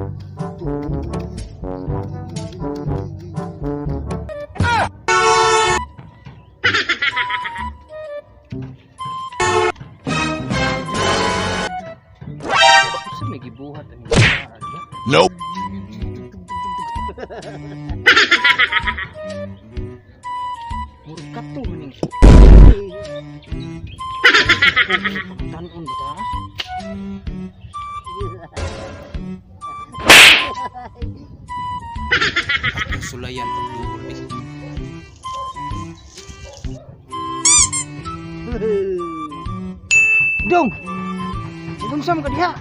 Sa may gibuhat ang mga. Nope. Murkato maning siya. Tanon ba ta? Ang sulayan pagluhol ni. Dong! Ibunsam ka diha!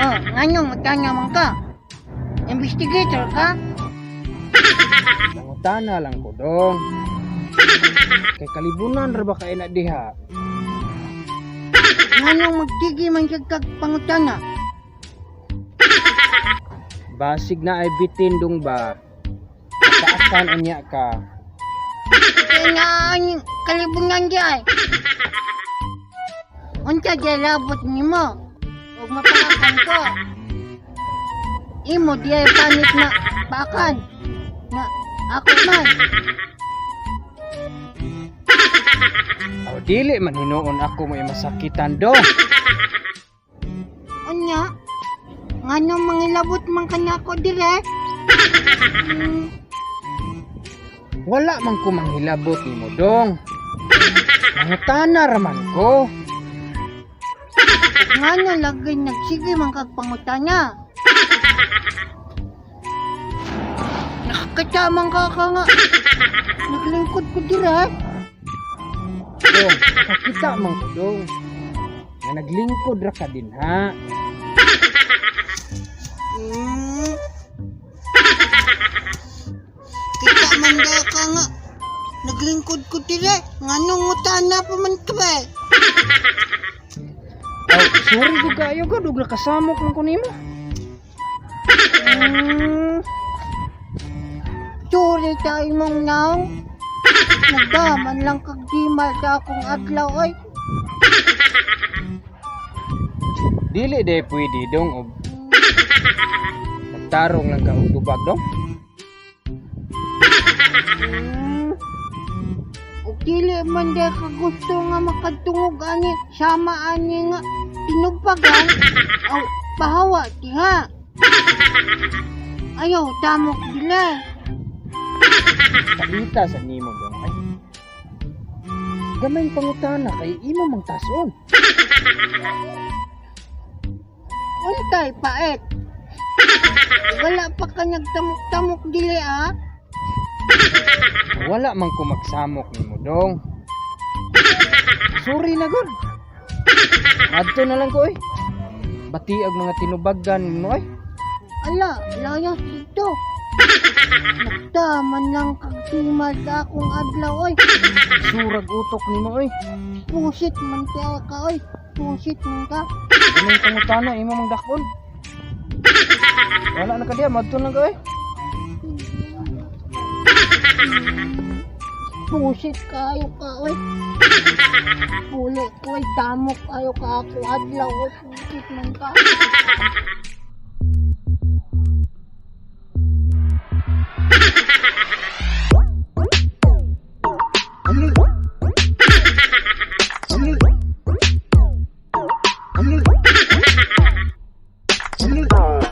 Oh, nganyong magtanyaman ka? Investigator ka? Nangutana lang ko, Dong. Kay kalibunan ra ba kay na diha? Nganyong magtigi man siya kag pangutana? Basig na ay bitin dong ba? Nakaasan anya ka? Kaya nga ang kalibunan di ay. Unsa di labot ni mo? Huwag mapalakan ko. Imo di ay panit na bakan. Na ako man. Aw dili man hinuon ako mo masakitan, Dong. Unya? Nganong mangilabot man kanya ko dire? Wala man ko manghilabot nimo, Dong. Nangutana ra man ko. Ngano lagay nagsige man kag pangutana? Nakakatamang ka nga. Naglingkod ko dire. Dong, nakakita man ko, Dong. Nga naglingkod ra ka din, ha? Kita man da ka nga. Naglingkod ko dire. Nganong utana pa man ka ba? Aw, sorry ko kayo ka, dugla kasamok man ko nimo. Sorry tayo mong naong. Nagdaman lang kag di sa akong adlaw ay. Dili day pwede, Dong, og magtarong lang ka og tubag, Dong. O dili man di ka gusto nga makatungog ani sama ani nga tinupagan. Aw pahawa diha. Ayaw tamok dili. Pakita sa nimo, Dong. Ay, gamay pangutana kay imo mang tason. Untay paet. Wala pa ka nagtamok-tamok dili ah. Wala man ko magsamok nimo, Dong. Sorry na gud. Adto na lang ko oy. Batiag mga tinubagan mo oy. Ala, layas dito. Nagdaman lang kagtimal sa akong adlaw oy. Surag utok nimo oy. Pusit man kaya ka oy. Pusit man ka. Gamay pangutana imo mang dakon. Wala na ka diha, madto na ka oy. Pusit kayo ka oy. Puli ko oy. Tamok kayo ka ako adlaw oy. Pusit man ka.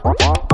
What?